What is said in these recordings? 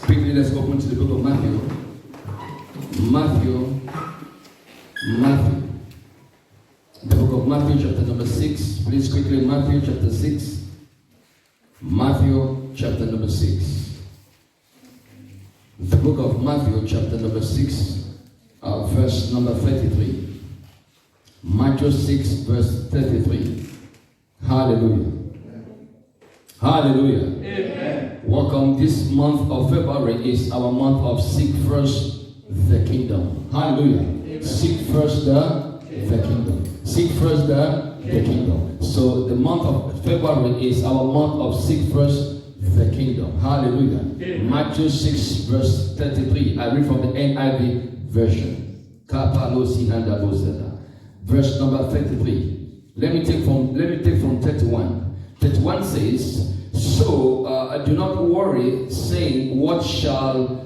Quickly, let's open to the book of Matthew. Matthew. The book of Matthew, chapter number 6. Please quickly, Matthew chapter 6. Matthew chapter number 6. The book of Matthew, chapter number 6, verse number 33. Matthew 6, verse 33. Hallelujah. Hallelujah. Amen. Welcome. This month of February is our month of seek first the kingdom. Hallelujah. Amen. Seek first the kingdom. Seek first the kingdom. So the month of February is our month of seek first the kingdom. Hallelujah. Amen. Matthew 6 verse 33. I read from the NIV version. Verse number 33. Let me take from 31. 31 says, so do not worry, saying, what shall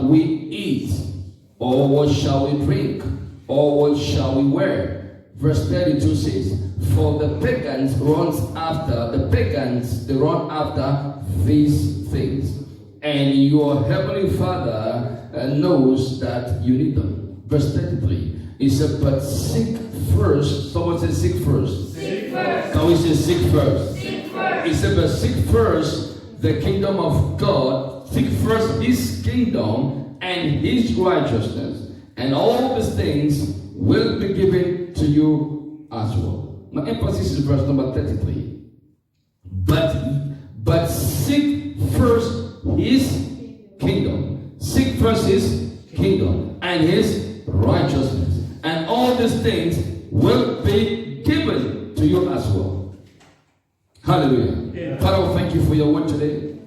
we eat, or what shall we drink, or what shall we wear? Verse 32 says, for the pagans they run after these things, and your heavenly Father knows that you need them. Verse 33, it said, but seek first. Someone says seek first. Seek first. Can we say seek first? Seek first. He said, but seek first the kingdom of God. Seek first his kingdom and his righteousness, and all these things will be given to you as well. My emphasis is verse number 33. But seek first his kingdom. Seek first his kingdom and his righteousness, and all these things will be given to you as well. Hallelujah. Yeah. Father, thank you for your word today.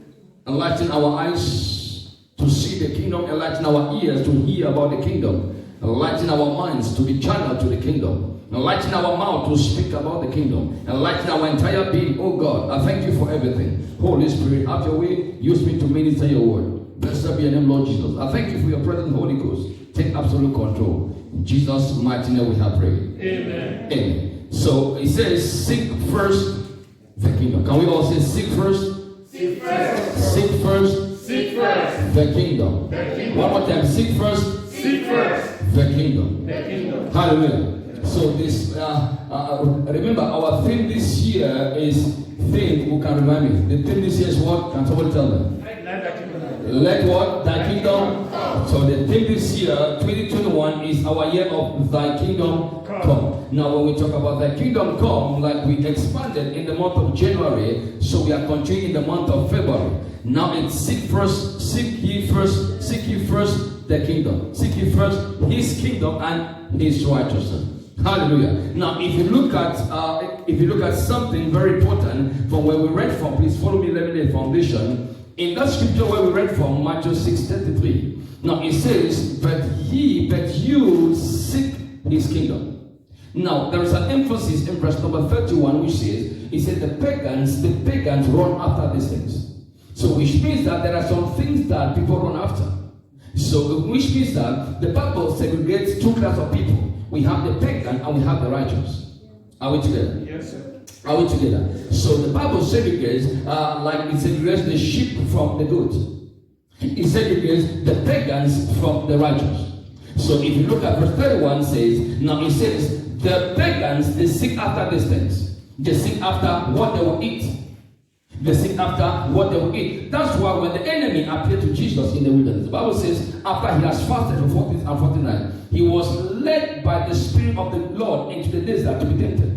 Enlighten our eyes to see the kingdom, enlighten our ears to hear about the kingdom, enlighten our minds to be channeled to the kingdom, enlighten our mouth to speak about the kingdom, enlighten our entire being. Oh God, I thank you for everything. Holy Spirit, have your way. Use me to minister your word. Blessed be your name, Lord Jesus. I thank you for your presence, Holy Ghost. Take absolute control. In Jesus' mighty name we have prayed. Amen. Amen. So it says, seek first the kingdom. Can we all say, seek first? Seek first. Seek first Seek first. the kingdom. The kingdom. One more time. Seek first Seek first. the kingdom. The kingdom. Hallelujah. So this, remember our theme this year is theme. Who can remind me? The theme this year is what? Can somebody tell them? Let what? Thy kingdom come. So the theme this year, 2021, is our year of Thy kingdom come. Now when we talk about Thy kingdom come, like we expanded in the month of January, so we are continuing in the month of February. Now it's seek ye first the kingdom. Seek ye first his kingdom and his righteousness. Hallelujah. Now if you look at something very important from where we read from, please follow me, let me lay the foundation. In that scripture where we read from, Matthew 6:33. Now it says, but you seek his kingdom. Now there is an emphasis in verse number 31, which says, it says the pagans run after these things. So which means that there are some things that people run after. So which means that the Bible segregates two classes of people. We have the pagan and we have the righteous. Are we together? Yes, sir. Are we together? So the Bible segregates, like it segregates the sheep from the goat. It segregates the pagans from the righteous. So if you look at verse 31, says, now it says, the pagans, they seek after these things. They seek after what they will eat. They seek after what they will eat. That's why when the enemy appeared to Jesus in the wilderness, the Bible says, after he has fasted for 40 and 40 nights, he was led by the Spirit of the Lord into the desert to be tempted.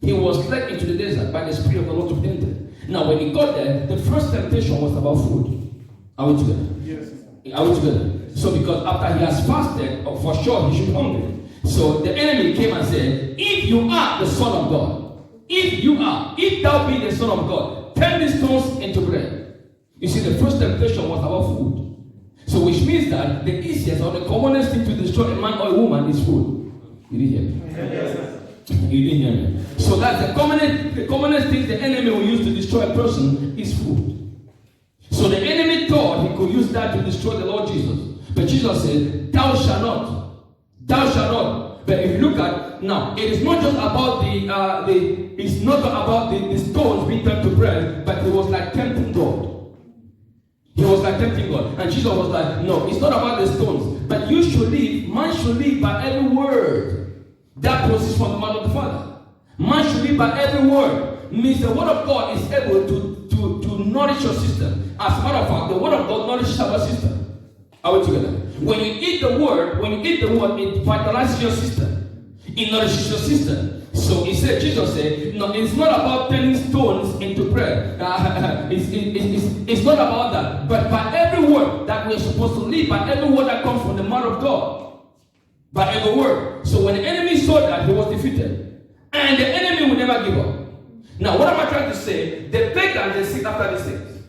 He was led into the desert by the Spirit of the Lord to be tempted. Now when he got there, the first temptation was about food. Are we together? Yes, sir. Are we together? So because after he has fasted, for sure he should be hungry. So the enemy came and said, if you are the Son of God, if thou be the Son of God, turn these stones into bread. You see, the first temptation was about food. So which means that the easiest or the commonest thing to destroy a man or a woman is food. You didn't hear me? Yes, sir. You didn't hear me? So that's the commonest thing the enemy will use to destroy a person is food. So the enemy thought he could use that to destroy the Lord Jesus. But Jesus said, thou shalt not. Thou shalt not. But if you look at, now, it is not just about it's not about the stones being turned to bread, but it was like tempting God. He are tempting God. And Jesus was like, no, it's not about the stones. But you should live, man should live by every word that proceeds from the mouth of the Father. Man should live by every word. Means the word of God is able to nourish your system. As a matter of fact, the word of God nourishes our system. Are we together? When you eat the word, it vitalizes your system. It nourishes your system. So he said, Jesus said, no, it's not about turning stones into bread. It's not about that. But by every word that we're supposed to live, by every word that comes from the mouth of God. By every word. So when the enemy saw that, he was defeated. And the enemy will never give up. Now, what am I trying to say? The pagans, they seek after these things.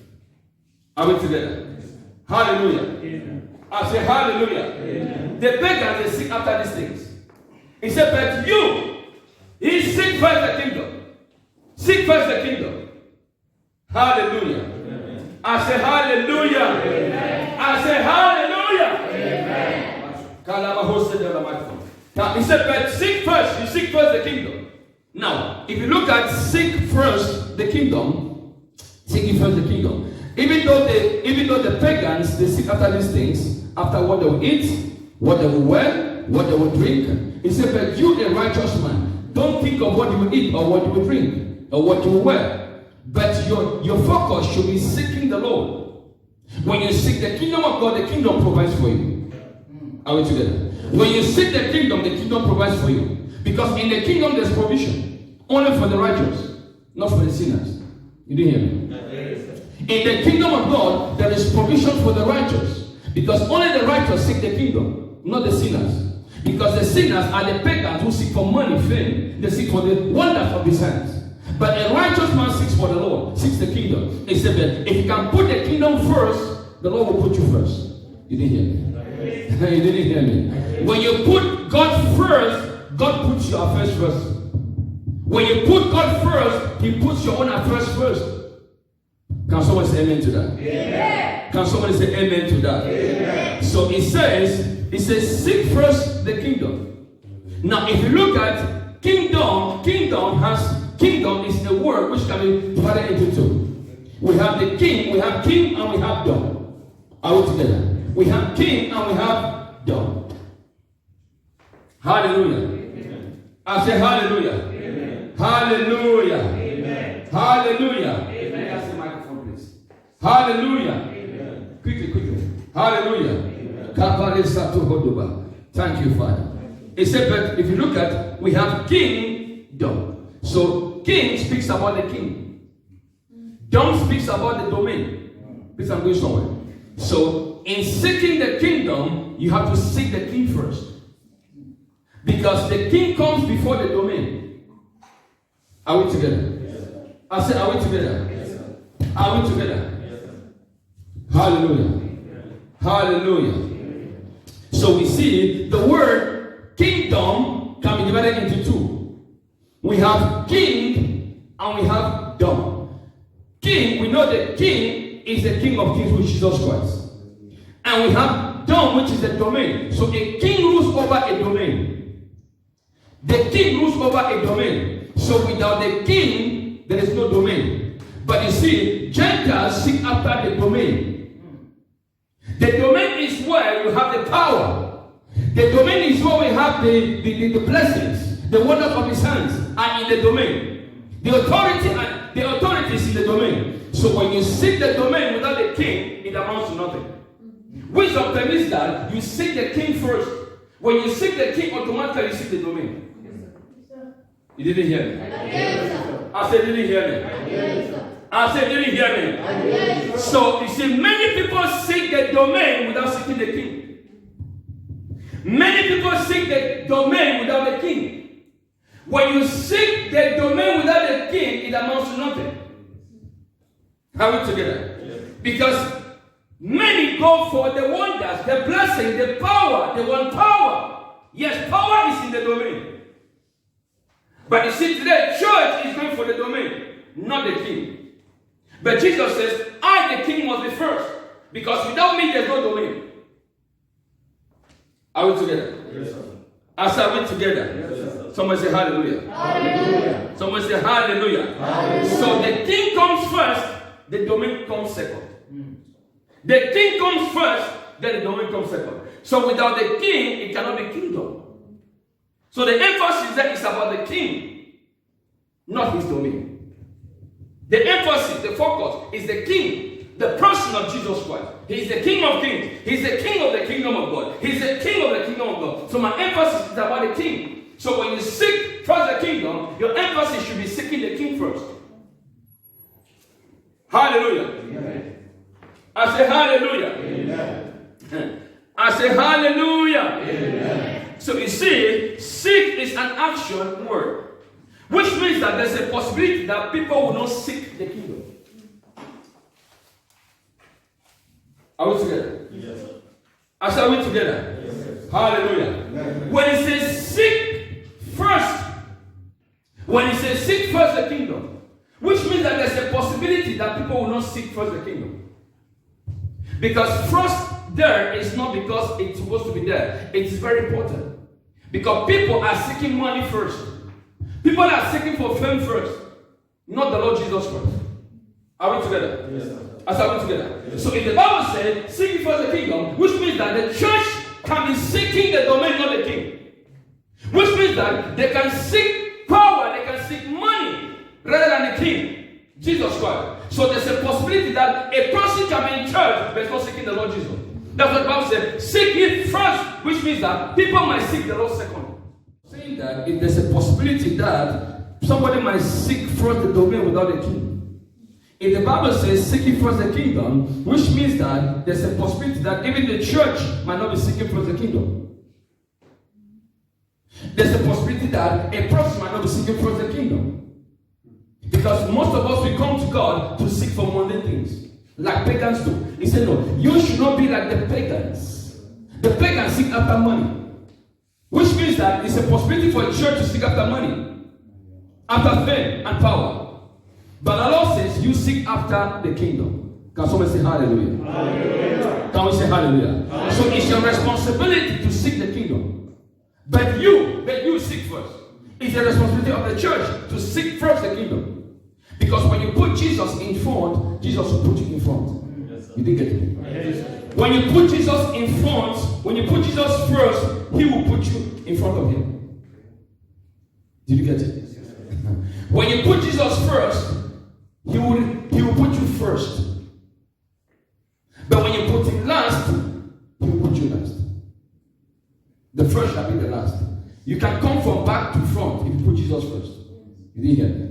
Are we together? Hallelujah. Amen. I say hallelujah. Amen. The pagans, they seek after these things. He said, but you, he seek first the kingdom. Seek first the kingdom. Hallelujah. Amen. I say hallelujah. Amen. I say hallelujah. Amen. Now he said, but seek first. You seek first the kingdom. Now, if you look at seek first the kingdom, seeking first the kingdom. Even though the pagans, they seek after these things, after what they will eat, what they will wear, what they will drink. He said, but you, a righteous man, don't think of what you will eat or what you will drink or what you will wear. But your focus should be seeking the Lord. When you seek the kingdom of God, the kingdom provides for you. Are we together? When you seek the kingdom provides for you. Because in the kingdom there's provision. Only for the righteous, not for the sinners. You didn't hear me? In the kingdom of God, there is provision for the righteous. Because only the righteous seek the kingdom, not the sinners. Because the sinners are the pagans who seek for money, fame. They seek for the wonders of his hands. But a righteous man seeks for the Lord, seeks the kingdom. He said that if you can put the kingdom first, the Lord will put you first. You didn't hear me? You didn't hear me? When you put God first, God puts your affairs first. When you put God first, he puts your own affairs first. Can someone say amen to that? Amen. Can someone say amen to that? Amen. So it says, seek first the kingdom. Now, if you look at kingdom is a word which can be divided into two. We have the king, and we have dom. Are we together? We have king and we have dom. Hallelujah. Amen. I say hallelujah. Amen. Hallelujah. Amen. Hallelujah. Amen. That's the microphone, please. Hallelujah. Amen. Quickly. Hallelujah. Amen. Thank you, Father. It said, but if you look at, we have kingdom. So king speaks about the king. Dom speaks about the domain. Please, I'm going somewhere. So in seeking the kingdom, you have to seek the king first. Because the king comes before the domain. Are we together? Yes, I said, are we together? Yes, are we together? Yes, hallelujah. Yes. Hallelujah. Yes. So we see the word kingdom can be divided into two. We have king and we have dom. King, we know that king is the King of Kings, which is Jesus Christ. And we have dom, which is the domain. So a king rules over a domain. The king rules over a domain. So without the king, there is no domain. But you see, Gentiles seek after the domain. The domain is where you have the power. The domain is where we have the blessings. The wonders of his hands are in the domain. The authority is in the domain. So when you seek the domain without the king, it amounts to nothing. Wisdom permits that you seek the king first. When you seek the king, automatically you seek the domain. You didn't hear me? I said, didn't hear me? I said, didn't hear me? So, you see, many people seek the domain without seeking the king. Many people seek the domain without the king. When you seek the domain without the king, it amounts to nothing. Are we together? Yes. Because many go for the wonders, the blessing, the power. They want power. Yes, power is in the domain. But you see, today, church is going for the domain, not the king. But Jesus says, I, the king, must be first. Because without me, there's no domain. Are we together? Yes, sir. I said, are we together? Yes, sir. Someone say hallelujah. Hallelujah. Someone say hallelujah. Hallelujah. So the king comes first, the domain comes second. The king comes first, then the domain comes second. So without the king, it cannot be kingdom. So the emphasis there is about the king, not his domain. The emphasis, the focus is the king, the person of Jesus Christ. He is the King of kings. He is the king of the kingdom of God. He is the king of the kingdom of God. So my emphasis is about the king. So when you seek first the kingdom, your emphasis should be seeking the king first. Hallelujah. Amen. I say hallelujah. Amen. I say hallelujah. Amen. So you see, seek is an action word, which means that there's a possibility that people will not seek the kingdom. Are we together? Yes. I said, are we together? Yes. Hallelujah. Amen. When it says seek first, when it says seek first the kingdom, which means that there's a possibility that people will not seek first the kingdom. Because first there is not because it's supposed to be there. It is very important. Because people are seeking money first. People are seeking for fame first, not the Lord Jesus Christ. Are we together? Yes, sir. Are we together? Yes. So if the Bible says, seek first the kingdom, which means that the church can be seeking the domain, not the king. Which means that they can seek power, they can seek money, rather than the king, Jesus Christ. So there's a possibility that a person can be in church, but not seeking the Lord Jesus. That's what the Bible says. Seek it first, which means that people might seek the Lord second. Saying that if there's a possibility that somebody might seek first the domain without the king. If the Bible says seeking first the kingdom, which means that there's a possibility that even the church might not be seeking first the kingdom. There's a possibility that a person might not be seeking first the kingdom. Because most of us, we come to God to seek for mundane things, like pagans do. He said, no, you should not be like the pagans. The pagans seek after money. Which means that it's a possibility for a church to seek after money, after fame and power. But the Lord says you seek after the kingdom. Can someone say hallelujah? Hallelujah. Can we say hallelujah? Hallelujah? So it's your responsibility to seek the kingdom. But you seek first. It's the responsibility of the church to seek first the kingdom. Because when you put Jesus in front, Jesus will put you in front. Yes, you didn't get it? Yes. When you put Jesus in front, when you put Jesus first, he will put you in front of him. Did you get it? Yes. When you put Jesus first, he will put you first. But when you put him last, he will put you last. The first shall be the last. You can come from back to front if you put Jesus first. You didn't hear me?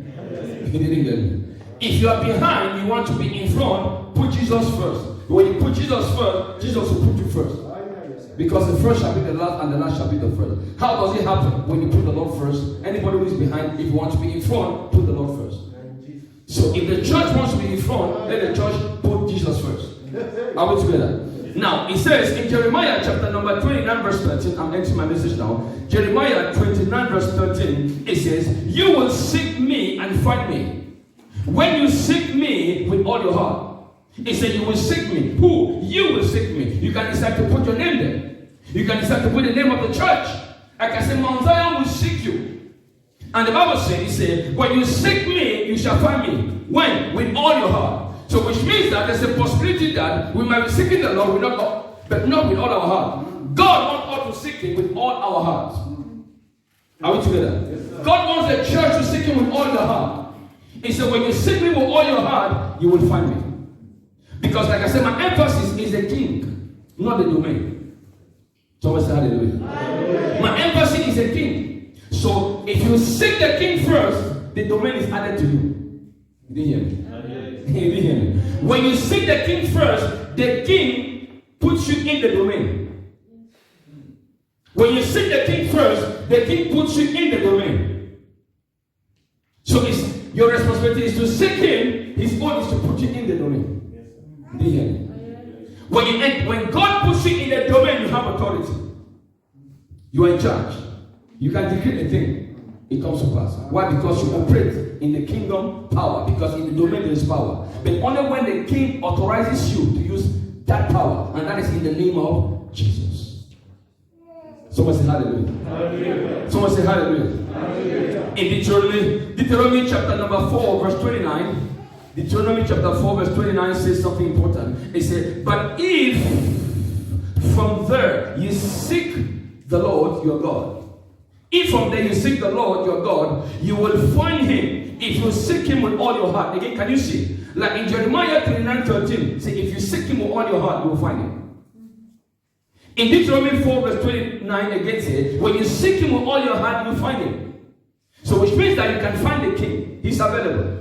You didn't hear me. If you are behind, you want to be in front, put Jesus first. When you put Jesus first, Jesus will put you first. Because the first shall be the last and the last shall be the first. How does it happen? When you put the Lord first, anybody who is behind, if you want to be in front, put the Lord first. So if the church wants to be in front, let the church put Jesus first. Are we together? Now, it says in Jeremiah chapter number 29 verse 13, I'm ending my message now. Jeremiah 29 verse 13, it says, you will seek me and find me. When you seek me with all your heart. It said you will seek me. Who? You will seek me. You can decide to put your name there. You can decide to put the name of the church. I can say Mount Zion will seek you. And the Bible says, it said, when you seek me, you shall find me. When? With all your heart. So which means that there's a possibility that we might be seeking the Lord, but not with all our heart. God wants us to seek him with all our heart. Are we together? Yes, God wants the church to seek him with all your heart. He said, when you seek me with all your heart, you will find me. Because like I said, my emphasis is the king, not the domain. Someone say hallelujah. Hallelujah. My emphasis is the king. So if you seek the king first, the domain is added to you. You didn't hear me? You didn't hear me? When you seek the king first, the king puts you in the domain. When you seek the king first, the king puts you in the domain. So it's your responsibility is to seek him. His own is to put you in the domain. You didn't hear me? When God puts you in the domain, you have authority. You are in charge. You can decree a thing, it comes to pass. Why? Because you operate in the kingdom power. Because in the domain there is power. But only when the king authorizes you to use that power, and that is in the name of Jesus. Someone say hallelujah. Hallelujah. Someone say hallelujah. Hallelujah. In Deuteronomy chapter number 4, verse 29, Deuteronomy chapter 4 verse 29 says something important. It says, but if from there you seek the Lord your God, if from there you seek the Lord your God, you will find him if you seek him with all your heart. Again, can you see? Like in Jeremiah 29:13, say, if you seek him with all your heart, you will find him. In Deuteronomy 4 verse 29 again says, when you seek him with all your heart, you will find him. So which means that you can find the king. He's available.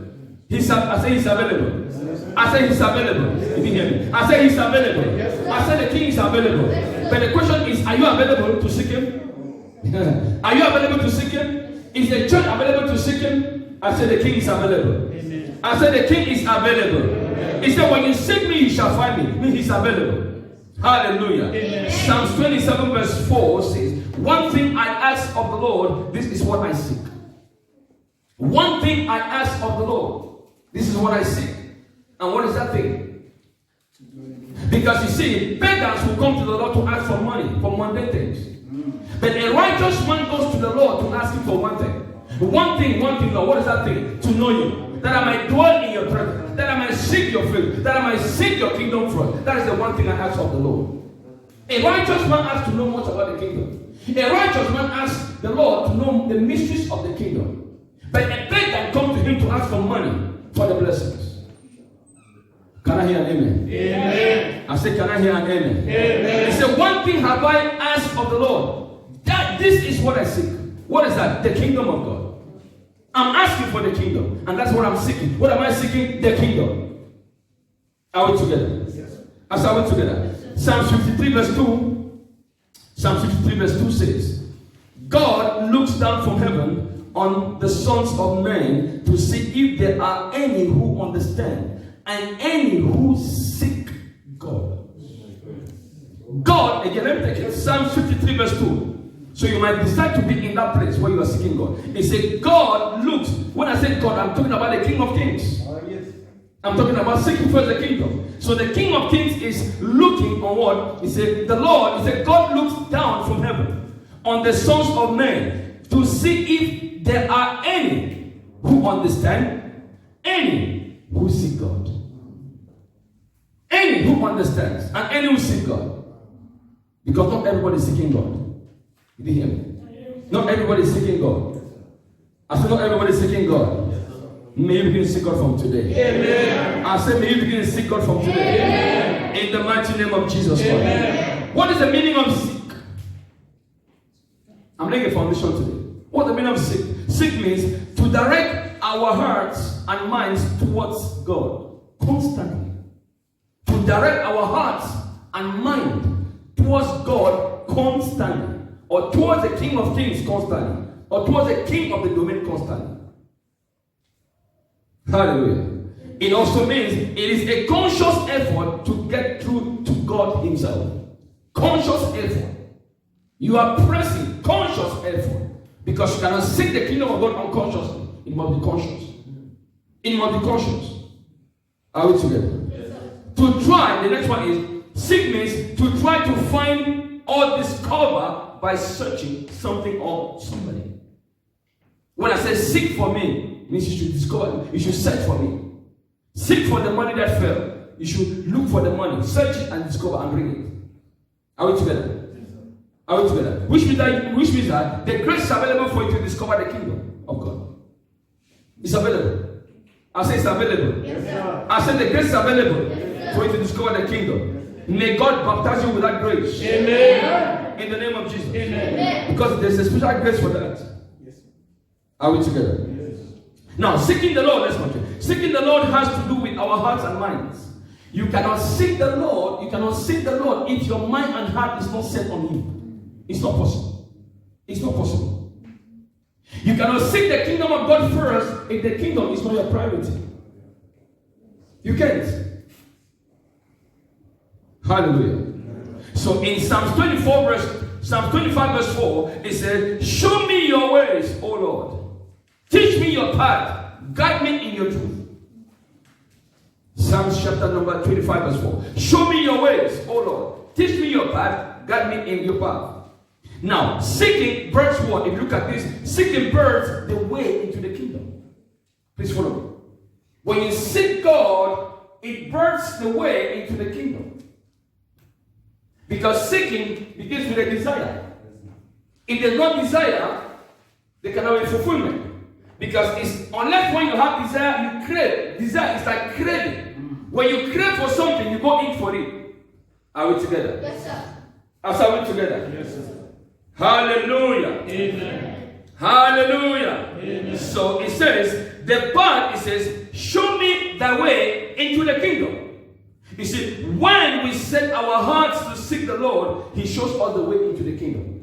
I say he's available. I say he's available. If you hear me. I say he's available. I say the king is available. But the question is, are you available to seek him? Are you available to seek him? Is the church available to seek him? I say the king is available. Amen. I say the king is available. Amen. He said, when you seek me, you shall find me. Means he's available. Hallelujah. Amen. Psalms 27 verse 4 says, one thing I ask of the Lord, this is what I seek. One thing I ask of the Lord, this is what I seek. And what is that thing? Because you see, pagans will come to the Lord to ask for money, for mundane things. But a righteous man goes to the Lord to ask him for one thing. One thing, Lord. What is that thing? To know you. That I might dwell in your presence. That I might seek your face. That I might seek your kingdom first. That is the one thing I ask of the Lord. A righteous man asks to know much about the kingdom. A righteous man asks the Lord to know the mysteries of the kingdom. But a pagan comes to him to ask for money for the blessings. Can I hear an amen? Amen. I said, can I hear an amen? Amen. He said, one thing have I asked of the Lord. That this is what I seek. What is that? The kingdom of God. I'm asking for the kingdom. And that's what I'm seeking. What am I seeking? The kingdom. Are we together? Yes. Are we together? Psalm 53 verse 2. Psalm 53 verse 2 says, God looks down from heaven on the sons of men to see if there are any who understand and any who seek God. God, again, let me take it. Psalm 53 verse 2. So you might decide to be in that place where you are seeking God. It says God looks. When I say God, I'm talking about the King of Kings. Yes. I'm talking about seeking first the kingdom. So the King of Kings is looking on what? He said, the Lord, he said, God looks down from heaven on the sons of men to see if there are any who understand, any who seek God. Any who understands, and any who seek God. Because not everybody is seeking God. Did you hear me? Not everybody is seeking God. I said not everybody is seeking God. May you begin to seek God from today. Amen. I said may you begin to seek God from today. Amen. In the mighty name of Jesus Christ. What is the meaning of seek? I'm laying a foundation today. What the meaning of seek? Seek means to direct our hearts and minds towards God constantly. To direct our hearts and mind towards God constantly. Or towards the King of Kings constantly. Or towards the King of the domain constantly. Hallelujah. It also means it is a conscious effort to get through to God himself. Conscious effort. You are pressing conscious effort. Because you cannot seek the kingdom of God unconsciously. It must be conscious. It must be conscious. Are we together? Yes. To try, the next one is, seek means to try to find or discover by searching something or somebody. When I say seek for me, it means you should discover, you should search for me. Seek for the money that fell. You should look for the money, search it and discover and bring it. Are we together? Yes, are we together? Which means that the grace is available for you to discover the kingdom of God. It's available. I say it's available. Yes, I said the grace is available for you to discover the kingdom. May God baptize you with that grace. Amen. In the name of Jesus. Amen. Because there's a special grace for that. Yes. Are we together? Yes. Now, seeking the Lord, let's continue. Seeking the Lord has to do with our hearts and minds. You cannot seek the Lord if your mind and heart is not set on Him. It's not possible. It's not possible. You cannot seek the kingdom of God first if the kingdom is not your priority. You can't. Hallelujah. So in Psalms 25 verse 4, it says, show me your ways, O Lord. Teach me your path. Guide me in your truth. Psalms chapter number 25 verse 4. Show me your ways, O Lord. Teach me your path. Guide me in your path. Now, seeking births what? If you look at this, seeking births the way into the kingdom. Please follow me. When you seek God, it births the way into the kingdom. Because seeking begins with a desire. If there's no desire, there cannot be fulfillment. Because it's unless when you have desire, you crave. Desire is like craving. When you crave for something, you go in for it. Are we together? Yes, sir. Are we together? Yes, sir. Hallelujah. Amen. Hallelujah. Amen. So it says, the part, it says, show me the way into the kingdom. You see, when we set our hearts to seek the Lord, He shows us the way into the kingdom.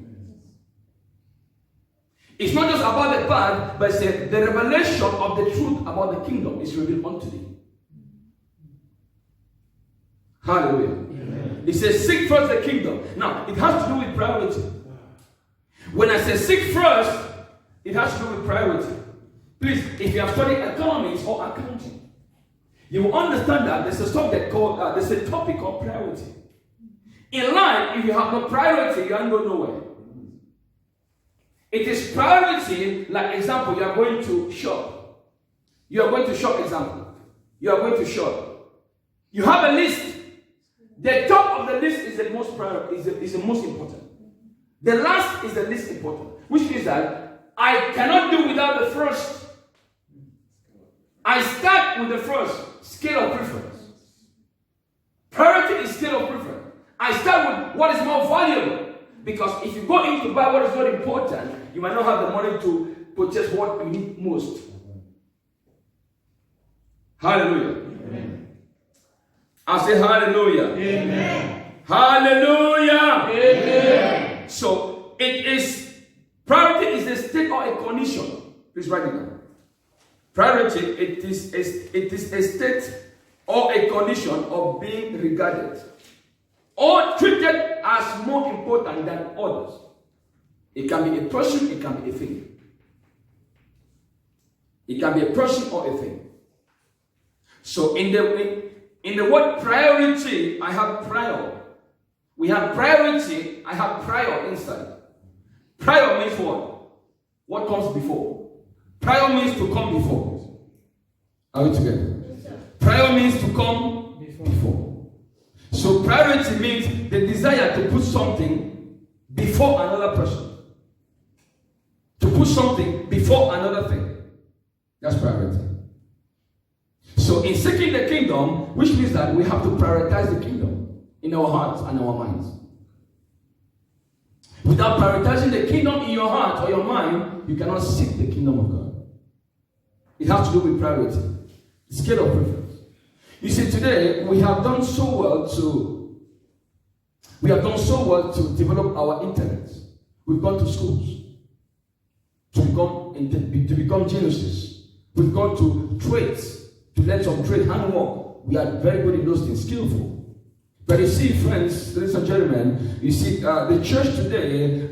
It's not just about the path, but it's the revelation of the truth about the kingdom is revealed unto thee. Hallelujah. Amen. It says, seek first the kingdom. Now, it has to do with priority. When I say seek first, it has to do with priority. Please, if you have studied economics or accounting, you will understand that there's a subject called, there's a topic called priority. In life, if you have no priority, you ain't going nowhere. It is priority, like example, you are going to shop. You are going to shop, example. You are going to shop. You have a list. The top of the list is the most priority, is the most important. The last is the least important, which means that I cannot do without the first. I start with the first, scale of preference. Priority is scale of preference. I start with what is more valuable. Because if you go in to buy what is not important, you might not have the money to purchase what you need most. Hallelujah. Amen. I say hallelujah. Amen. Hallelujah. Amen. So it is, priority is a state or a condition. Please write it down. Priority, it is a state or a condition of being regarded or treated as more important than others. It can be a person, it can be a thing. It can be a person or a thing. So in the word priority, I have prior. We have priority, I have prior inside. Prior means what? What comes before? Prior means to come before. Are we together? Prior means to come before. So priority means the desire to put something before another person. To put something before another thing. That's priority. So in seeking the kingdom, which means that we have to prioritize the kingdom in our hearts and our minds. Without prioritizing the kingdom in your heart or your mind, you cannot seek the kingdom of God. It has to do with priority. Scale of preference. You see, today we have done so well to develop our intellect. We've gone to schools to become geniuses. We've gone to trades to learn some trade, handwork. We are very good in those things, skillful. But you see, friends, ladies and gentlemen, you see, the church today,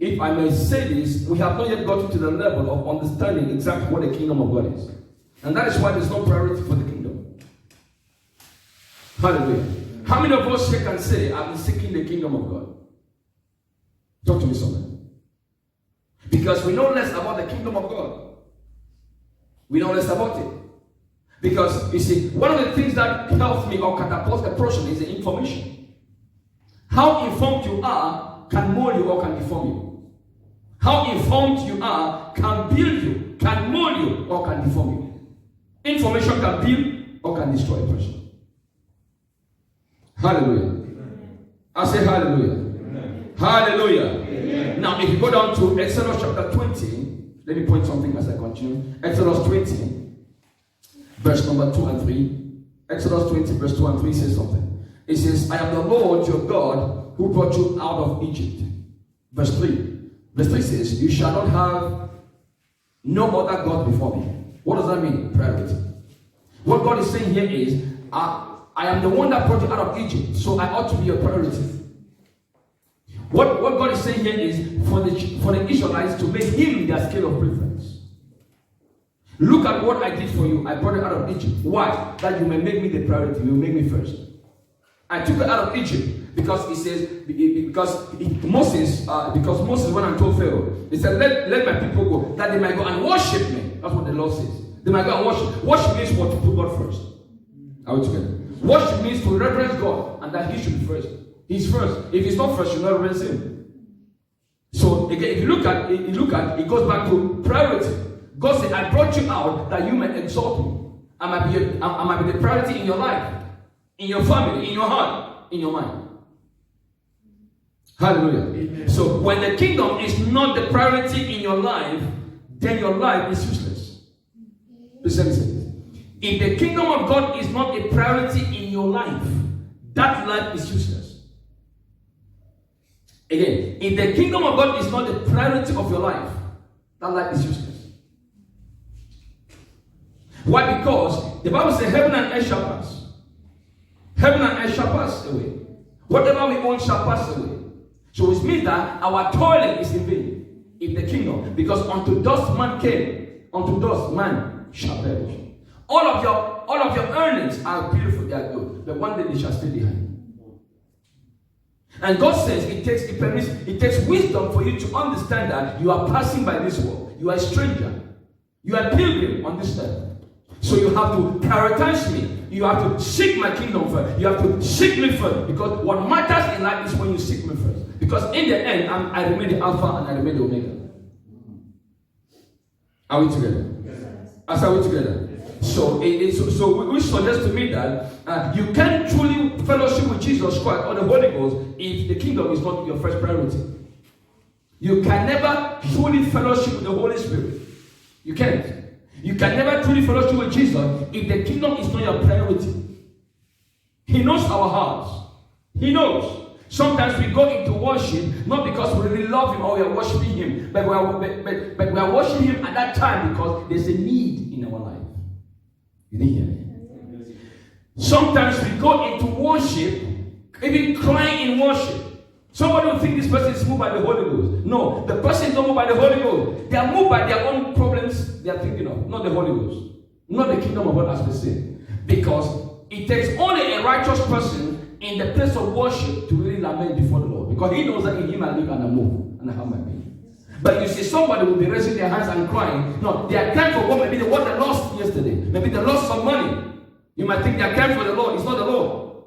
if I may say this, we have not yet gotten to the level of understanding exactly what the kingdom of God is. And that is why there's no priority for the kingdom. Hallelujah. How many of us here can say, I've been seeking the kingdom of God? Talk to me, someone. Because we know less about the kingdom of God. We know less about it. Because, you see, one of the things that helps me or catapults a person is the information. How informed you are can mold you or can deform you. How informed you are can build you, can mold you, or can deform you. Information can build or can destroy a person. Hallelujah. Amen. I say hallelujah. Amen. Hallelujah. Amen. Now, if you go down to Exodus chapter 20, let me point something as I continue. Exodus 20, verse number 2 and 3. Exodus 20, verse 2 and 3 says something. It says, I am the Lord your God who brought you out of Egypt. Verse 3. Verse 3 says, you shall not have no other God before me. What does that mean? Priority. What God is saying here is, I am the one that brought you out of Egypt, so I ought to be your priority. What God is saying here is for the Israelites to make Him their scale of preference. Look at what I did for you. I brought you out of Egypt. Why? That you may make me the priority. You make me first. I took you out of Egypt because it says because Moses went and told Pharaoh. He said, let my people go, that they might go and worship me. That's what the Lord says. They might go and worship. Worship means what? To put God first. Are we together? Worship means to reverence God and that He should be first. He's first. If He's not first, you not reverence Him. So again, if you look at it goes back to priority. God said, I brought you out that you may exalt me. I might be the priority in your life, in your family, in your heart, in your mind. Hallelujah. Amen. So when the kingdom is not the priority in your life, then your life is useless. Listen. If the kingdom of God is not a priority in your life, that life is useless. Again, if the kingdom of God is not the priority of your life, that life is useless. Why? Because the Bible says heaven and earth shall pass. Heaven and earth shall pass away. Whatever we own shall pass away. So it means that our toiling is in vain in the kingdom. Because unto dust man came, unto dust man shall perish. All of your earnings are beautiful, they are good, but one day they shall stay behind. And God says it takes wisdom for you to understand that you are passing by this world. You are a stranger. You are a pilgrim on this earth. So you have to prioritize me. You have to seek my kingdom first. You have to seek me first. Because what matters in life is when you seek me first. Because in the end, I remain the Alpha and I remain the Omega. Are we together? Yes. Are we together? Yes. So we suggest to me that you can't truly fellowship with Jesus Christ or the Holy Ghost if the kingdom is not your first priority. You can never truly fellowship with the Holy Spirit. You can't. You can never truly fellowship with Jesus if the kingdom is not your priority. He knows our hearts. He knows. Sometimes we go into worship not because we really love Him or we are worshiping Him, but we are worshiping Him at that time because there's a need in our life. You didn't hear me? Sometimes we go into worship, even crying in worship. Somebody will think this person is moved by the Holy Ghost. No, the person is not moved by the Holy Ghost. They are moved by their own problems they are thinking of, not the Holy Ghost. Not the kingdom of God as we say. Because it takes only a righteous person in the place of worship to really lament before the Lord. Because he knows that in Him I live and I move and I have my being. But you see, somebody will be raising their hands and crying. No, they are crying for what maybe what they lost yesterday. Maybe they lost some money. You might think they are crying for the Lord. It's not the Lord.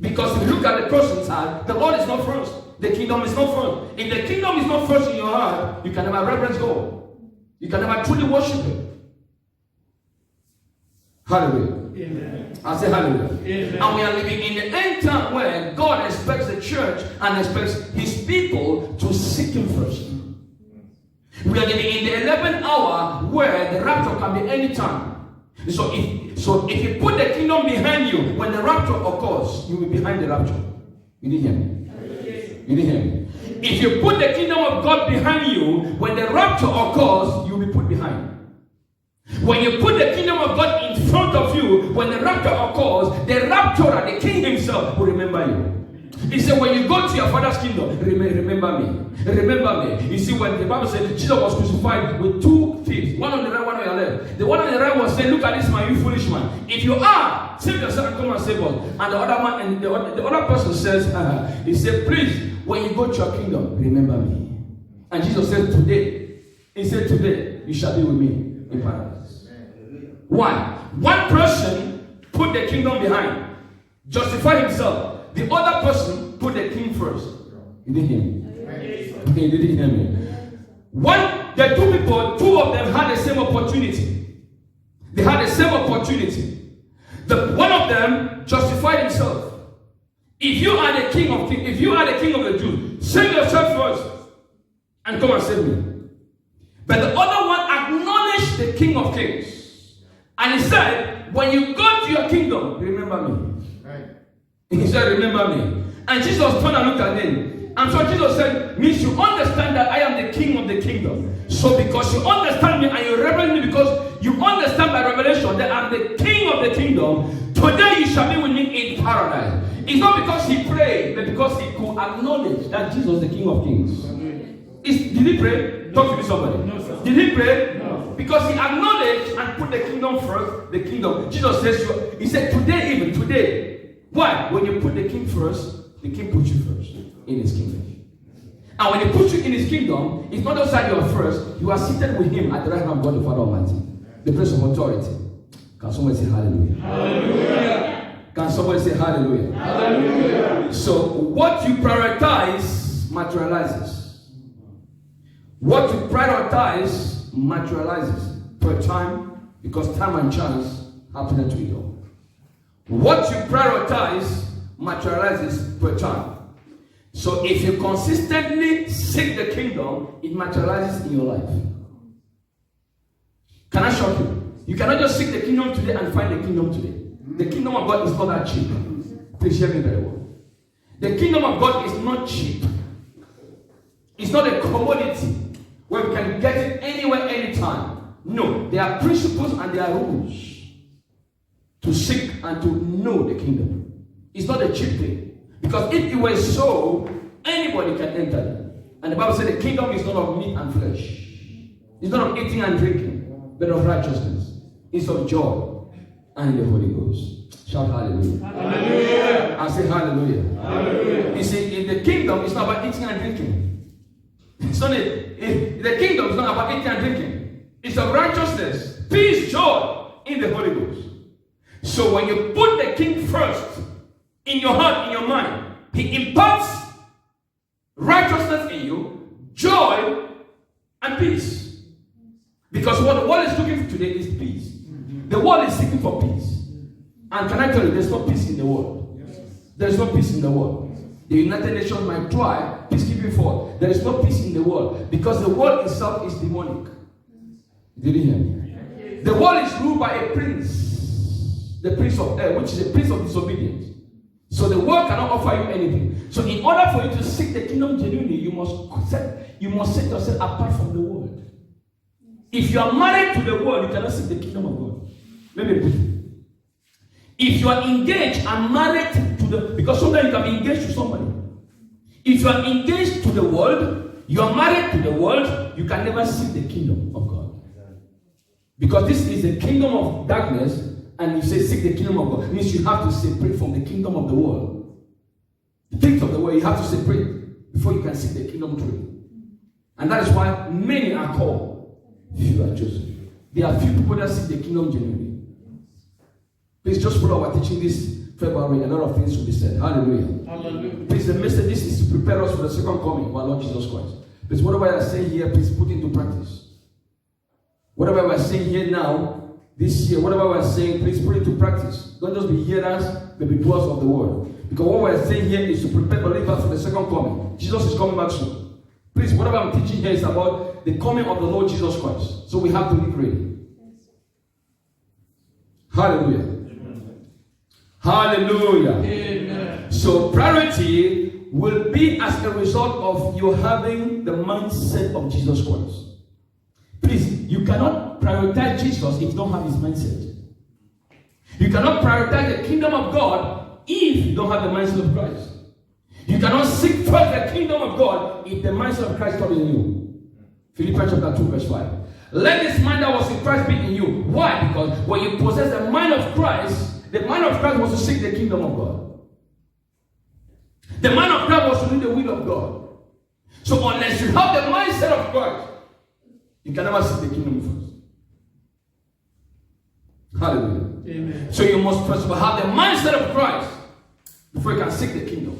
Because if you look at the person's heart, the Lord is not first. The kingdom is not first. If the kingdom is not first in your heart, you can never reverence God. You can never truly worship Him. Hallelujah. Amen. I say hallelujah. Amen. And we are living in the end time where God expects the church and expects His people to seek Him first. We are living in the 11th hour where the rapture can be any time. So if you put the kingdom behind you, when the rapture occurs, you will be behind the rapture. You didn't hear me? You didn't hear me? If you put the kingdom of God behind you, when the rapture occurs, you will be put behind. When you put the kingdom of God in front of you, when the rapture occurs, the rapturer, the king himself, will remember you. He said, when you go to your father's kingdom, remember me. Remember me. You see, when the Bible said Jesus was crucified with two thieves, one on the right, one on the left. The one on the right was saying, look at this man, you foolish man. If you are, save yourself and come and save us. And the other man, and the other person says, he said, please, when you go to your kingdom, remember me. And Jesus said, today, he said, today, you shall be with me in paradise. Why? One person put the kingdom behind, justify himself. The other person put the king first. You didn't hear me? You didn't hear me? The two people, two of them had the same opportunity. They had the same opportunity. One of them justified himself. If you are the king of kings, if you are the king of the Jews, save yourself first and come and save me. But the other one acknowledged the king of kings. And he said, when you go to your kingdom, remember me. He said, remember me. And Jesus turned and looked at him. And so Jesus said, means you understand that I am the king of the kingdom. So because you understand me and you reverence me, because you understand by revelation that I'm the king of the kingdom, today you shall be with me in paradise. It's not because he prayed, but because he could acknowledge that Jesus is the king of kings. Did he pray? Talk to me, somebody. No, sir. Did he pray? No. Because he acknowledged and put the kingdom first, the kingdom. Jesus says, he said, today, even today. Why? When you put the king first, the king puts you first in his kingdom. And when he puts you in his kingdom, it's not just that you are first, you are seated with him at the right hand of God the Father Almighty. The place of authority. Can someone say hallelujah? Hallelujah. Can someone say hallelujah? Hallelujah. So what you prioritize materializes. What you prioritize materializes per time, because time and chance happen to it all. What you prioritize materializes per time. So if you consistently seek the kingdom, it materializes in your life. Can I shock you? You cannot just seek the kingdom today and find the kingdom today. The kingdom of God is not that cheap. Please hear me very well. The kingdom of God is not cheap. It's not a commodity where we can get it anywhere, anytime. No, there are principles and there are rules to seek and to know the kingdom. It's not a cheap thing. Because if it were so, anybody can enter it. And the Bible said the kingdom is not of meat and flesh. It's not of eating and drinking, but of righteousness. It's of joy and the Holy Ghost. Shout hallelujah. Hallelujah. I say hallelujah. Hallelujah. You see, in the kingdom, it's not about eating and drinking. It's not the kingdom is not about eating and drinking. It's of righteousness, peace, joy in the Holy Ghost. So when you put the king first in your heart, in your mind, he imparts righteousness in you, joy, and peace. Because what the world is looking for today is peace. The world is seeking for peace. And can I tell you, there's no peace in the world. There's no peace in the world. The United Nations might try peacekeeping force. There is no peace in the world because the world itself is demonic. Did you hear me? The world is ruled by a prince, the prince of air, which is a prince of disobedience. So the world cannot offer you anything. So in order for you to seek the kingdom genuinely, you must set yourself apart from the world. If you are married to the world, you cannot seek the kingdom of God. Let me repeat. If you are engaged and married to the, because sometimes you can be engaged to somebody. If you are engaged to the world, you are married to the world, you can never seek the kingdom of God. Because this is the kingdom of darkness, and you say seek the kingdom of God. It means you have to separate from the kingdom of the world. The things of the world, you have to separate before you can seek the kingdom truly. And that is why many are called, few are chosen. There are few people that seek the kingdom genuinely. Please just follow our teaching this February. A lot of things will be said. Hallelujah. Hallelujah. Please, the message this is to prepare us for the second coming of our Lord Jesus Christ. Please, whatever I are saying here, please put into practice. Whatever we are saying here now, this year, whatever we are saying, please put into practice. Don't just be hearers, but be doers of the word. Because what we are saying here is to prepare believers for the second coming. Jesus is coming back soon. Please, whatever I'm teaching here is about the coming of the Lord Jesus Christ. So we have to live ready. Hallelujah. Hallelujah. Amen. So priority will be as a result of you having the mindset of Jesus Christ. Please, you cannot prioritize Jesus if you don't have his mindset. You cannot prioritize the kingdom of God if you don't have the mindset of Christ. You cannot seek first the kingdom of God if the mindset of Christ is not in you. Philippians chapter 2 verse 5. Let this mind that was in Christ be in you. Why? Because when you possess the mind of Christ, the mind of Christ was to seek the kingdom of God. The mind of Christ was to do the will of God. So unless you have the mindset of Christ, you can never seek the kingdom first. Hallelujah. Amen. So you must first of all have the mindset of Christ before you can seek the kingdom.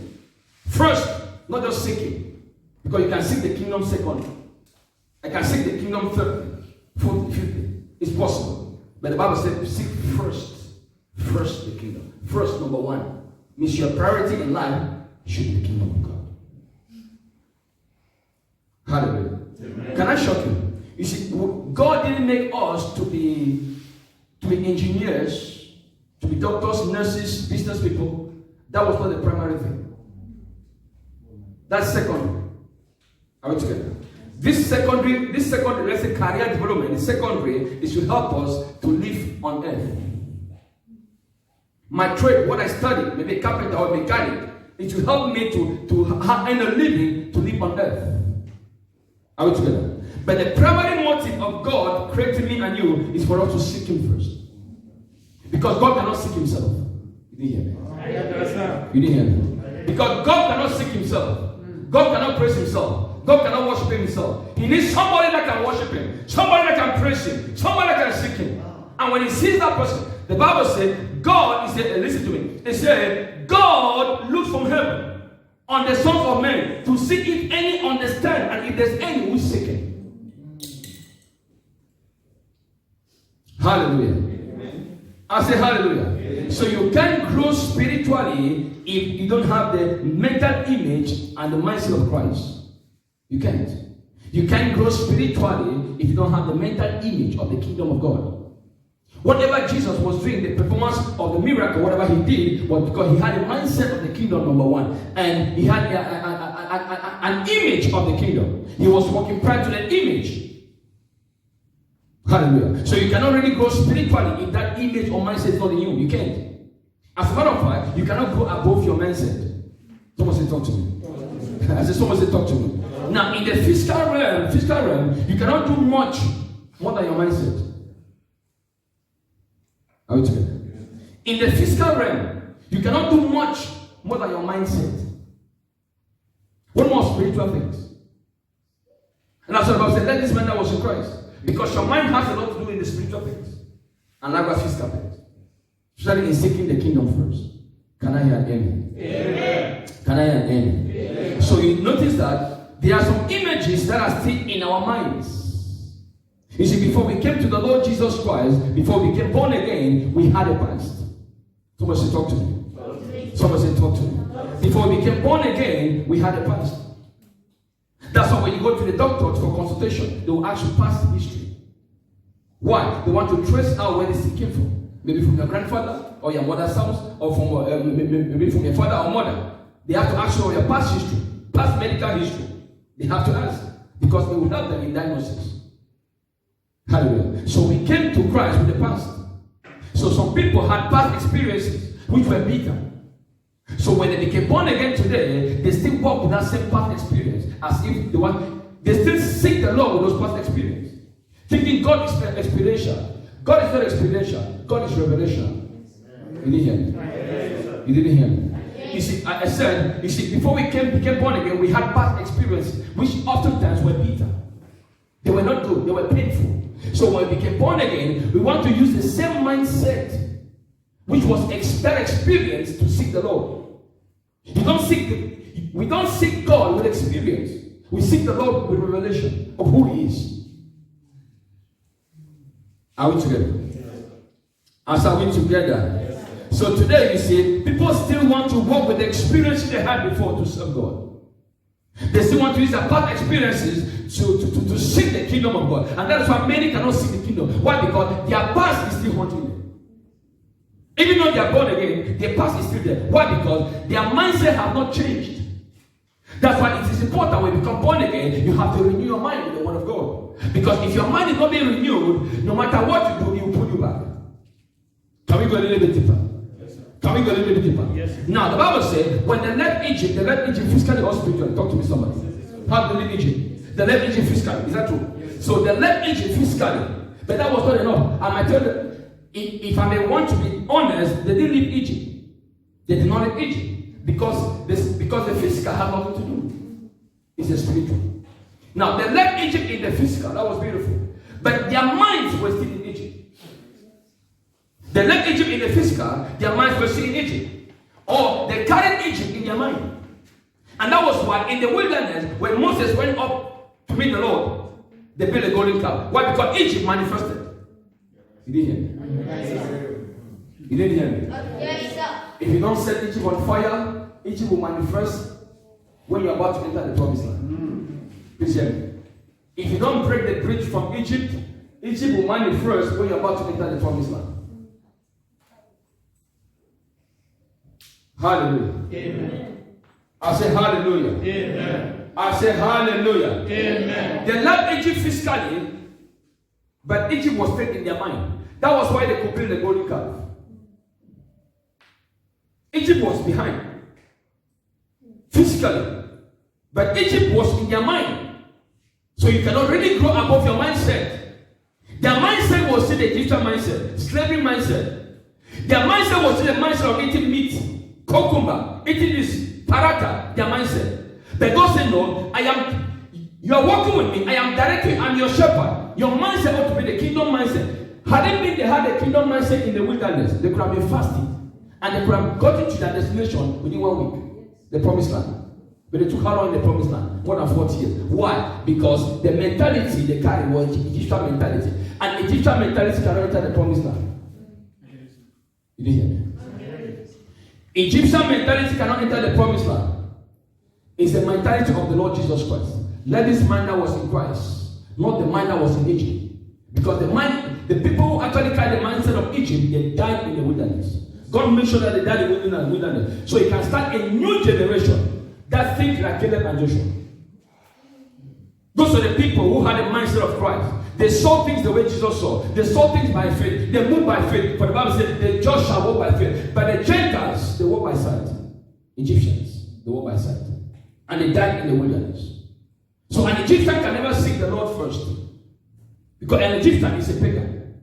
First, not just seeking, because you can seek the kingdom second. I can seek the kingdom third, fourth, fifth. It's possible. But the Bible said seek first the kingdom. First, number one, means your priority in life should be the kingdom of God. Hallelujah. Amen. Can I shock you? You see, God didn't make us to be engineers, to be doctors, nurses, business people. That was not the primary thing. That's secondary. Are we together? This secondary, let's say career development, the secondary is to help us to live on earth. My trade, what I study, maybe a carpenter or a mechanic, it will help me to earn a living to live on earth. Are we together? But the primary motive of God creating me and you is for us to seek him first. Because God cannot seek himself. You didn't hear me? You didn't hear me? Because God cannot seek himself. God cannot praise himself. God cannot worship himself. He needs somebody that can worship him, somebody that can praise him, somebody that can seek him. And when he sees that person, the Bible said, God, he said, listen to me, it said, God looks from heaven on the sons of men to see if any understand and if there's any who's seeking. Hallelujah. Amen. I say hallelujah. Amen. So you can't grow spiritually if you don't have the mental image and the mindset of Christ. You can't. You can't grow spiritually if you don't have the mental image of the kingdom of God. Whatever Jesus was doing, the performance of the miracle, whatever he did, was because he had a mindset of the kingdom, number one. And he had an image of the kingdom. He was walking prior to the image. Hallelujah. So you cannot really grow spiritually if that image or mindset is not in you. You can't. As a matter of fact, you cannot go above your mindset. Someone say, talk to me. I said, someone say, talk to me. Now, in the physical realm, you cannot do much more than your mindset. Are we together? In the physical realm, you cannot do much more than your mindset. What more spiritual things? And that's what the Bible said, let this man that was in Christ. Because your mind has a lot to do in the spiritual things. And likewise physical things. Especially in seeking the kingdom first. Can I hear an amen? Amen. Can I hear an amen? Amen. So you notice that there are some images that are still in our minds. You see, before we came to the Lord Jesus Christ, before we became born again, we had a past. Somebody say, talk to me. Somebody say, talk to me. Before we became born again, we had a past. That's why when you go to the doctor for consultation, they will ask you past history. Why? They want to trace out where this thing came from. Maybe from your grandfather, or your mother's house, or from maybe from your father or mother. They have to ask you your past history, past medical history. They have to ask, because it will help them in diagnosis. Hallelujah. So we came to Christ with the past. So some people had past experiences which were bitter. So when they became born again today, they still walk with that same past experience as if they still seek the Lord with those past experiences. Thinking God is experiential. God is not experiential. God is revelation. You didn't hear me? You didn't hear me? You see, I said, before we became born again, we had past experiences which oftentimes were bitter. They were not good. They were painful. So when we became born again, we want to use the same mindset, which was that experience, to seek the Lord. We don't seek God with experience. We seek the Lord with revelation of who He is. Are we together? As are we together? So today, you see, people still want to walk with the experiences they had before to serve God. They still want to use their past experiences to seek the kingdom of God. And that's why many cannot seek the kingdom. Why? Because their past is still haunting them. Even though they are born again, their past is still there. Why? Because their mindset have not changed. That's why it is important when you become born again, you have to renew your mind with the word of God. Because if your mind is not being renewed, no matter what you do, it will pull you back. Can we go a little bit deeper? Can we go a little bit deeper? Yes. Now, the Bible says, when they left Egypt physically or spiritually. Talk to me, somebody. How did they leave Egypt? They left Egypt physically. Is that true? Yes. So they left Egypt physically. But that was not enough. I might tell you, if I may want to be honest, they didn't leave Egypt. They did not leave Egypt. Because the physical had nothing to do. It's the spiritual. Now, they left Egypt in the physical. That was beautiful. But their minds were still in Egypt. They left Egypt in the physical, their minds were still in Egypt. Or they carried Egypt in their mind. And that was why in the wilderness, when Moses went up to meet the Lord, they built a golden calf. Why? Because Egypt manifested. You didn't hear me? You didn't hear me? If you don't set Egypt on fire, Egypt will manifest when you're about to enter the promised land. Please hear me. If you don't break the bridge from Egypt, Egypt will manifest when you're about to enter the promised land. Hallelujah. Amen. I say hallelujah. Amen. I say hallelujah. Amen. They left Egypt physically, but Egypt was straight in their mind. That was why they could build the golden calf. Egypt was behind physically, but Egypt was in their mind. So you cannot really grow above your mindset. Their mindset was still the Egyptian mindset, slavery mindset. Their mindset was still the mindset of eating meat. Cucumber, eating this, parata, their mindset. But God said, no, You are walking with me. I am directing. I'm your shepherd. Your mindset ought to be the kingdom mindset. Had it been they had a kingdom mindset in the wilderness, they could have been fasting. And they could have gotten to their destination within 1 week. The promised land. But they took how long in the promised land? More than 40 years. Why? Because the mentality they carried was Egyptian mentality. And Egyptian mentality cannot enter the promised land. You didn't hear me? Egyptian mentality cannot enter the promised land. It's the mentality of the Lord Jesus Christ. Let this mind that was in Christ, not the mind that was in Egypt. Because the people who actually carry the mindset of Egypt, they died in the wilderness. God made sure that they died in the wilderness. So he can start a new generation that thinks like Caleb and Joshua. Those are the people who had the mindset of Christ. They saw things the way Jesus saw. They saw things by faith. They moved by faith. For the Bible said, the just shall walk by faith. But the Gentiles, they walk by sight. Egyptians, they walk by sight. And they died in the wilderness. So an Egyptian can never seek the Lord first. Because an Egyptian is a pagan.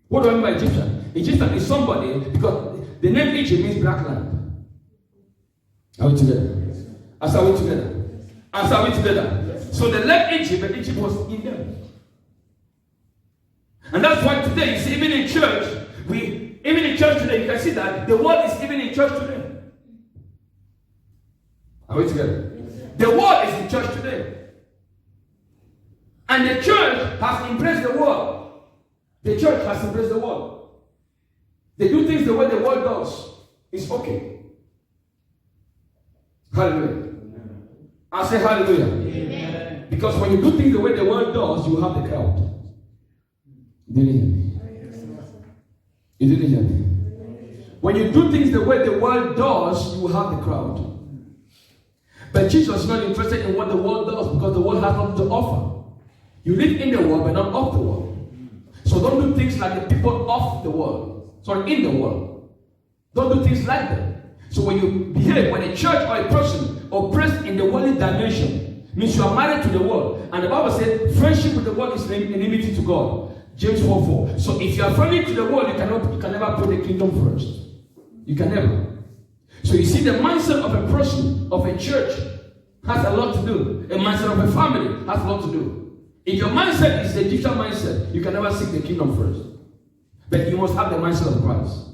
What do I mean by Egyptian? Egyptian is somebody, because the name Egypt means black land. Are we together? As are we together? As are we together? So they left Egypt, but Egypt was in them. And that's why today, you see, even in church, today, you can see that the world is even in church today. Are we together? The world is in church today. And the church has embraced the world. The church has embraced the world. They do things the way the world does. It's okay. Hallelujah. I say hallelujah. Amen. Because when you do things the way the world does, you have the crowd. You didn't hear me? You didn't hear me? When you do things the way the world does, you have the crowd. But Jesus is not interested in what the world does because the world has nothing to offer. You live in the world, but not of the world. So don't do things like the people of the world. Sorry, in the world. Don't do things like them. So when you behave, when a church or a person oppressed in the worldly dimension, means you are married to the world. And the Bible said, friendship with the world is enmity to God. James 4:4. So if you are friendly to the world, you can never put the kingdom first. You can never. So you see, the mindset of a person, of a church, has a lot to do. A mindset of a family has a lot to do. If your mindset is the Egyptian mindset, you can never seek the kingdom first. But you must have the mindset of Christ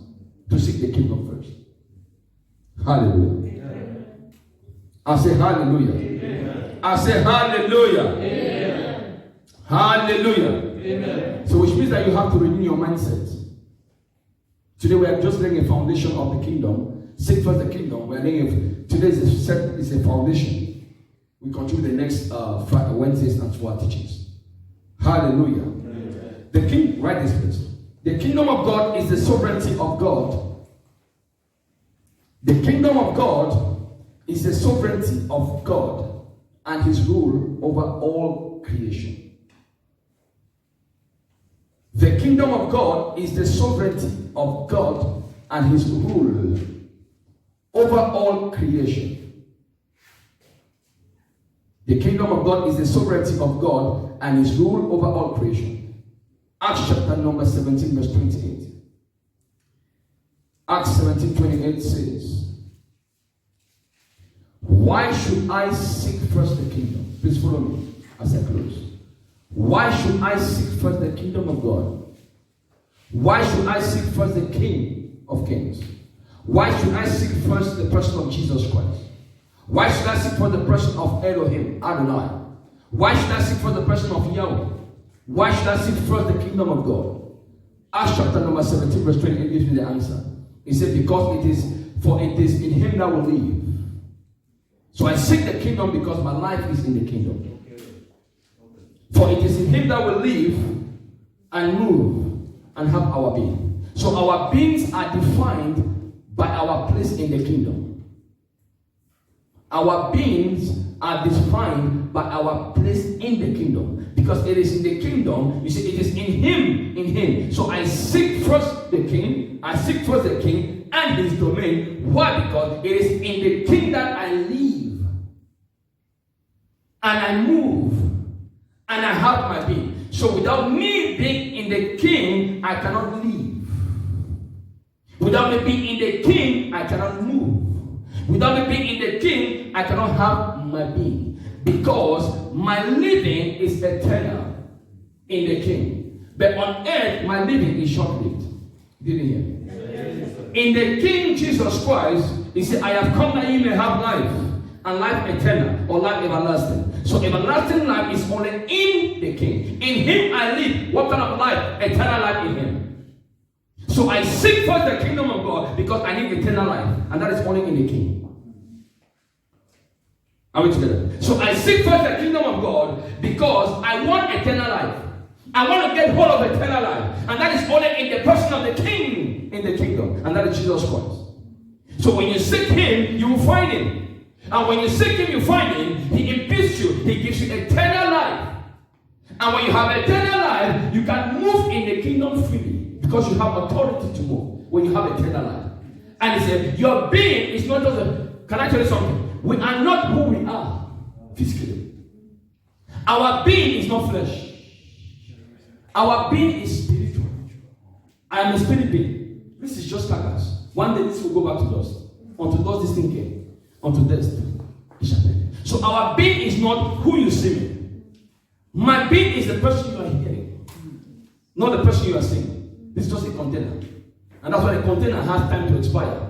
to seek the kingdom first. Hallelujah. Amen. I say hallelujah. Amen. I say hallelujah. Amen. Hallelujah. Amen. So which means that you have to renew your mindset. Today we are just laying a foundation of the kingdom. Seek first the kingdom. We are laying today is a foundation. We continue the next Wednesdays and 4 teachings. Hallelujah. Amen. The king, write this please. The kingdom of God is the sovereignty of God. The kingdom of God is the sovereignty of God and his rule over all creation. The kingdom of God is the sovereignty of God and his rule over all creation. The kingdom of God is the sovereignty of God and his rule over all creation. Acts chapter number 17 verse 28. Acts 17:28 says, why should I seek first the kingdom? Please follow me as I close. Why should I seek first the kingdom of God? Why should I seek first the King of Kings? Why should I seek first the person of Jesus Christ? Why should I seek for the person of Elohim, Adonai? Why should I seek for the person of Yahweh? Why should I seek first the kingdom of God? Acts chapter number 17 verse 28 gives me the answer. He said, because it is in him that will live. So I seek the kingdom because my life is in the kingdom. For it is in him that will live and move and have our being. So our beings are defined by our place in the kingdom. Our beings are defined by our place in the kingdom. Because it is in the kingdom, you see, it is in him. So I seek first the king, and his domain. Why? Because it is in the king that I live, and I move, and I have my being. So without me being in the king, I cannot live. Without me being in the king, I cannot move. Without me being in the king, I cannot have my being. because my living is eternal in the King. But on earth, my living is short-lived. Didn't you hear? In the King Jesus Christ, he said, I have come that ye may have life, and life eternal, or life everlasting. So everlasting life is only in the King. In him I live. What kind of life? Eternal life in him. So I seek first the kingdom of God because I need eternal life, and that is only in the King. Are we together? So I seek first the kingdom of God because I want eternal life. I want to get hold of eternal life. And that is only in the person of the King in the kingdom. And that is Jesus Christ. So when you seek him, you will find him. And when you seek him, you find him. He impedes you. He gives you eternal life. And when you have eternal life, you can move in the kingdom freely. Because you have authority to move. When you have eternal life. And he said, your being is not just a... Can I tell you something? We are not who we are physically. Our being is not flesh. Our being is spiritual. I am a spirit being. This is just like us. One day this will go back to dust. Unto dust this thing came. Unto dust it shall be. So our being is not who you see me. My being is the person you are hearing. Not the person you are seeing. This is just a container. And that's why the container has time to expire.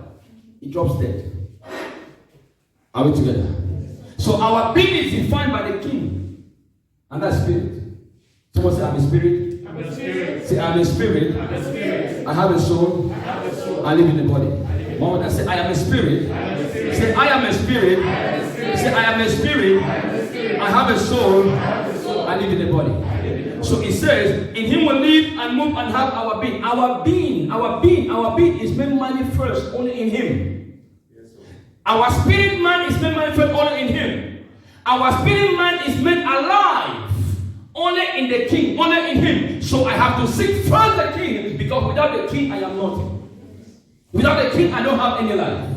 It drops dead. Are we together? So our being is defined by the King. And that's spirit. Someone say, I'm a spirit. I'm a spirit. Say, I'm a spirit. I'm a spirit. I have a soul. I have a soul. I live in the body. One more time. Say, I am a spirit. I am a spirit. Say, I am a spirit. I am a spirit. Say, I am a spirit. I am a spirit. I have a soul. I have a soul. I live in the body. I live in the So it says, in him we live and move and have our being. Our being is made manifest only in him. Our spirit man is made manifest only in him. Our spirit man is made alive only in the King, only in him. So I have to seek first the King, because without the King I am nothing. Without the King I don't have any life.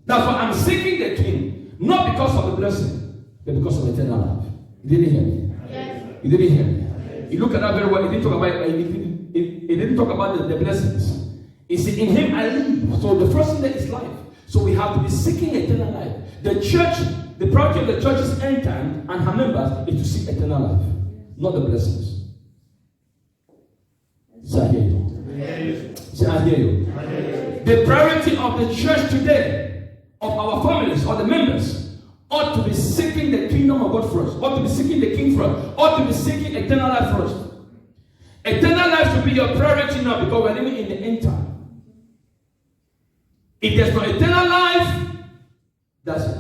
That's why I'm seeking the King, not because of the blessing, but because of eternal life. You didn't hear me? Yes. You didn't hear me? You look at that very well. It didn't talk about the blessings. It said, in him I live. So the first thing there is life. So we have to be seeking eternal life. The church, the priority of the church's end time and her members is to seek eternal life, not the blessings. Say, I hear you. Say, I hear you. The priority of the church today, of our families, or the members, ought to be seeking the kingdom of God first, ought to be seeking the King first, ought to be seeking eternal life first. Eternal life should be your priority now, because we're living in the end time. If there's no eternal life, that's it.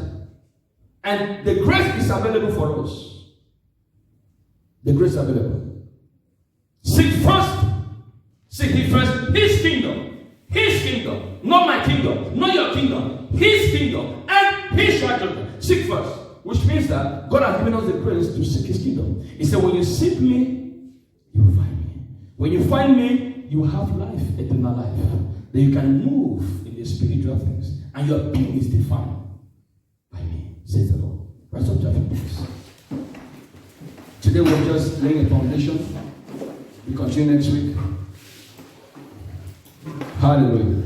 And the grace is available for us. The grace is available. Seek first. Seek Him first. His kingdom. His kingdom. Not my kingdom. Not your kingdom. His kingdom. And His righteousness. Seek first. Which means that God has given us the grace to seek His kingdom. He said, when you seek me, you will find me. When you find me, you will have life, eternal life. Then you can move in the spiritual things. And your being is defined by me, says the Lord. Rise up, please. Today we're just laying a foundation. We continue next week. Hallelujah.